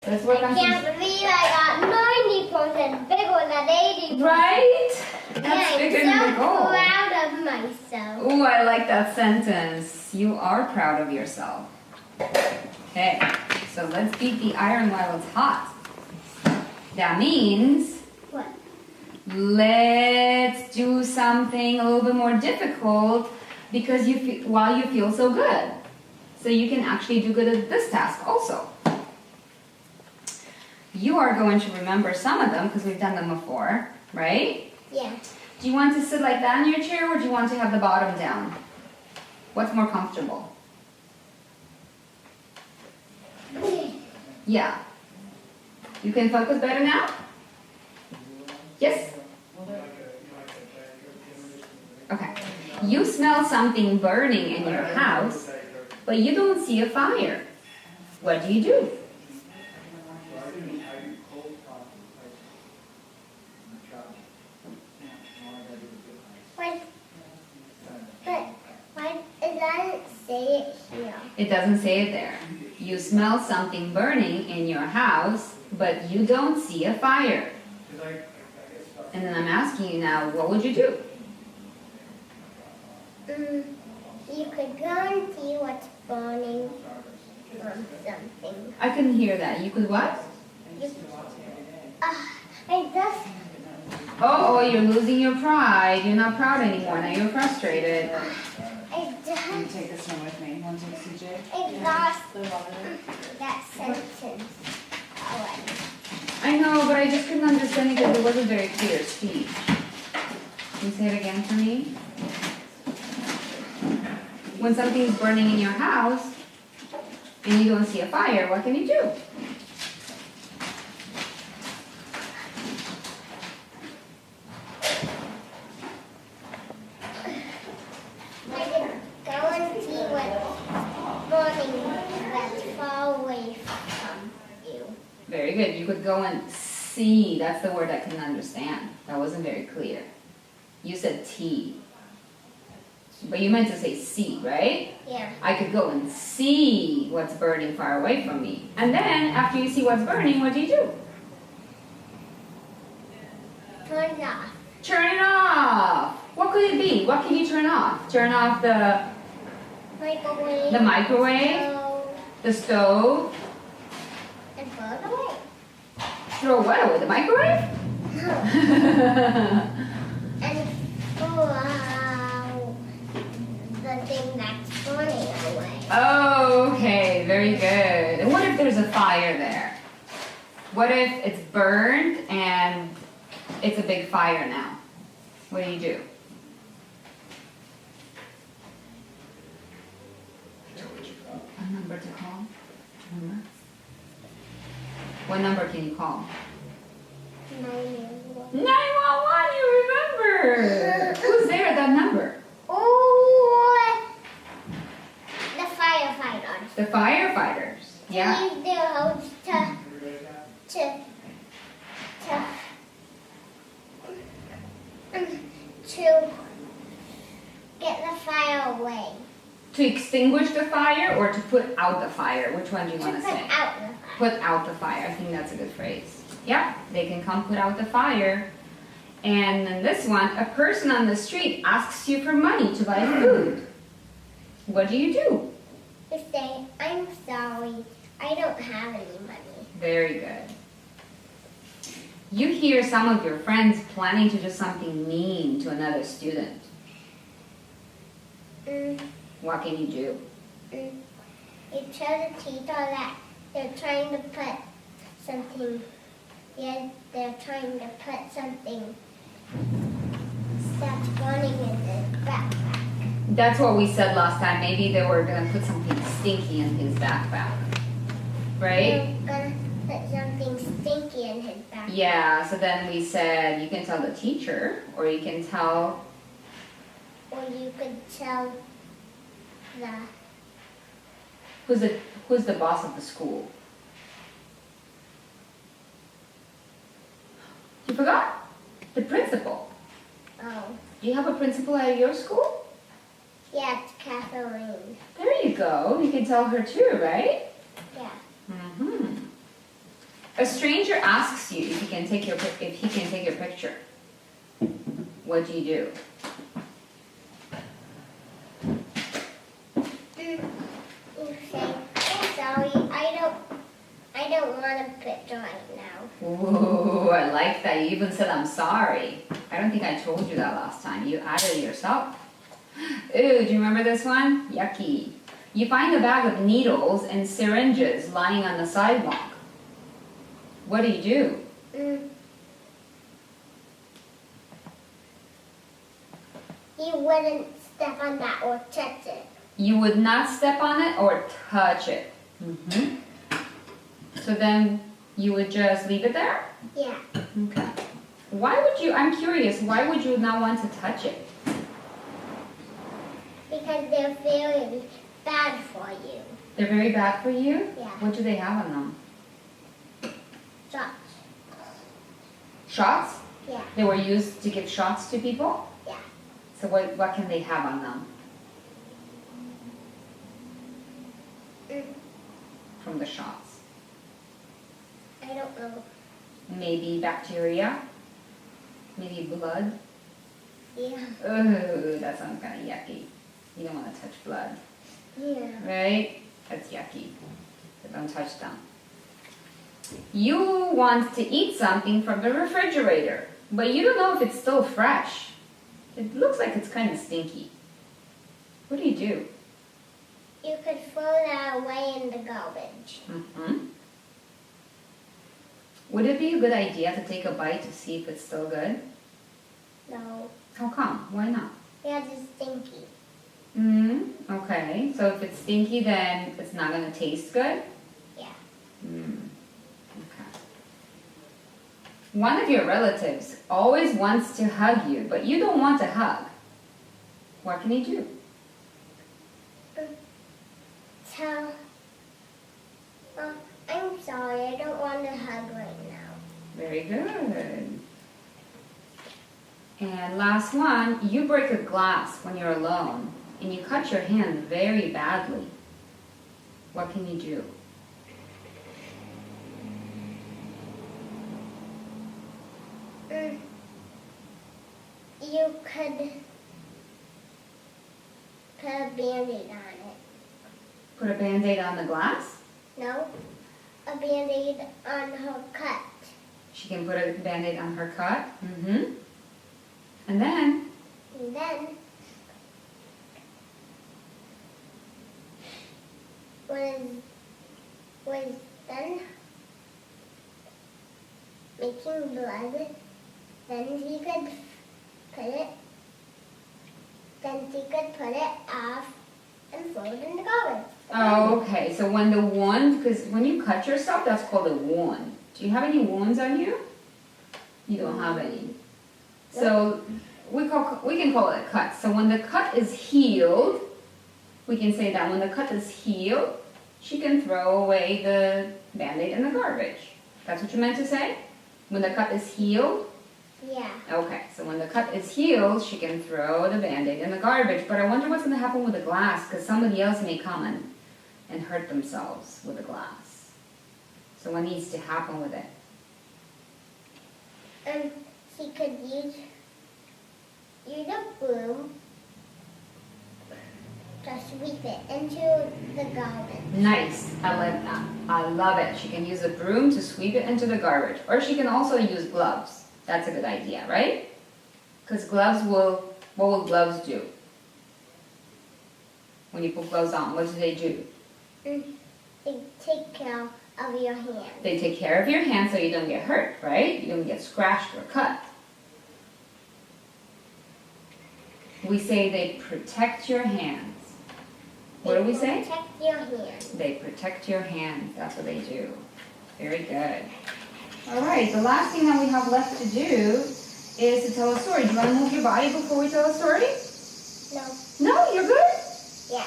Let's work on I can't believe I got 90% bigger than 80%. Right? That's Yeah, bigger I'm than the so goal. proud of myself. Oh, I like that sentence. You are proud of yourself. Okay, so let's beat the iron while it's hot. That means What? let's do something a little bit more difficult because while you feel so good. So you can actually do good at this task also. You are going to remember some of them because we've done them before, right? Yeah. Do you want to sit like that in your chair or do you want to have the bottom down? What's more comfortable? Yeah. You can focus better now? Yes? Okay. You smell something burning in your house, but you don't see a fire. What do you do? But it doesn't say it here. It doesn't say it there. You smell something burning in your house, but you don't see a fire. And then I'm asking you now, what would you do? You could go and see what's burning on something. I couldn't hear that. You could what? I just Oh, you're losing your pride. You're not proud anymore. Now you're frustrated. Can you take this one with me? Want to take CJ? I lost that sentence already. I know, but I just couldn't understand it because it wasn't very clear speech. Can you say it again for me? When something's burning in your house and you don't see a fire, what can you do? I could go and see what's burning that's far away from you. Very good. You could go and see. That's the word I couldn't understand. That wasn't very clear. You said T. But you meant to say see, right? Yeah. I could go and see what's burning far away from me. And then, after you see what's burning, what do you do? Turn it off. Turn it off. What could it be? What can you turn off? Turn off the Microwave. microwave, the stove. And throw it away. Throw what away? The microwave? And throw out the thing that's burning away. Oh, okay, very good. And what if there's a fire there? What if it's burned and it's a big fire now? What do you do? A number to call? Number? What number can you call? 911. 911, you remember! Who's there at that number? Oh, the firefighters. The firefighters. Yeah. Leave their house to get the fire away. To extinguish the fire or to put out the fire? Which one do you To want put to say? out the fire. Put out the fire. I think that's a good phrase. Yeah, they can come put out the fire. And then this one, a person on the street asks you for money to buy food. What do you do? You say, I'm sorry, I don't have any money. Very good. You hear some of your friends planning to do something mean to another student. What can you do? You tell the teacher that they're trying to put something, they're trying to put something that's burning in the backpack. That's what we said last time. Maybe they were going to put something stinky in his backpack. Right? They're gonna put something stinky in his backpack. Yeah, so then we said you can tell the teacher or you can tell... Or you could tell the... Who's the boss of the school? You forgot? The principal. Oh, Do you have a principal at your school? yeah, it's Kathleen. There you go. You can tell her too, right? Yeah. Mm-hmm. A stranger asks you if he can take your picture. What do you do? You say, I'm sorry, I don't want a picture right now. Ooh, I like that. You even said I'm sorry. I don't think I told you that last time. You added it yourself. Ooh, do you remember this one? Yucky. You find a bag of needles and syringes lying on the sidewalk. What do you do? You wouldn't step on that or touch it. You would not step on it or touch it. Mm-hmm. So then you would just leave it there? Yeah. Okay. Why would you, I'm curious, why would you not want to touch it? Because they're very bad for you. They're very bad for you? Yeah. What do they have on them? Shots. Shots? Yeah. They were used to give shots to people? Yeah. So what can they have on them? From the shots? I don't know. Maybe bacteria? Maybe blood? Yeah. Oh, that sounds kind of yucky. You don't want to touch blood. Yeah. Right? That's yucky. So don't touch them. You want to eat something from the refrigerator, but you don't know if it's still fresh. It looks like it's kind of stinky. What do? You could throw that away in the garbage. Mm-hmm. Would it be a good idea to take a bite to see if it's still good? No. How come? Why not? Because it's stinky. Okay. So if it's stinky, then it's not going to taste good? Yeah. Okay. One of your relatives always wants to hug you, but you don't want to hug. What can you do? Tell, I'm sorry, I don't want to hug right now. Very good. And last one, you break a glass when you're alone and you cut your hand very badly. What can you do? You could put a Band-Aid on it. Put a Band-Aid on the glass? No, a Band-Aid on her cut. She can put a Band-Aid on her cut. Mm-hmm. And then? And then, when done making blood, then she could put it off and throw it in the garbage. Oh, okay. So when the wound, because when you cut yourself, that's called a wound. Do you have any wounds on you? You don't have any. So we can call it a cut. So when the cut is healed, we can say that when the cut is healed, she can throw away the Band-Aid in the garbage. That's what you meant to say? When the cut is healed? Yeah. Okay, so when the cut is healed, she can throw the Band-Aid in the garbage. But I wonder what's going to happen with the glass, because somebody else may come and hurt themselves with the glass. So what needs to happen with it? She could use a broom to sweep it into the garbage. Nice, I like that. I love it. She can use a broom to sweep it into the garbage. Or she can also use gloves. That's a good idea, right? Because gloves what will gloves do? When you put gloves on, what do? They take care of your hand. They take care of your hand so you don't get hurt, right? You don't get scratched or cut. We say they protect your hands. What do we say? Protect your hand. They protect your hands. That's what they do. Very good. All right, the last thing that we have left to do is to tell a story. Do you want to move your body before we tell a story? No. No, you're good? Yeah.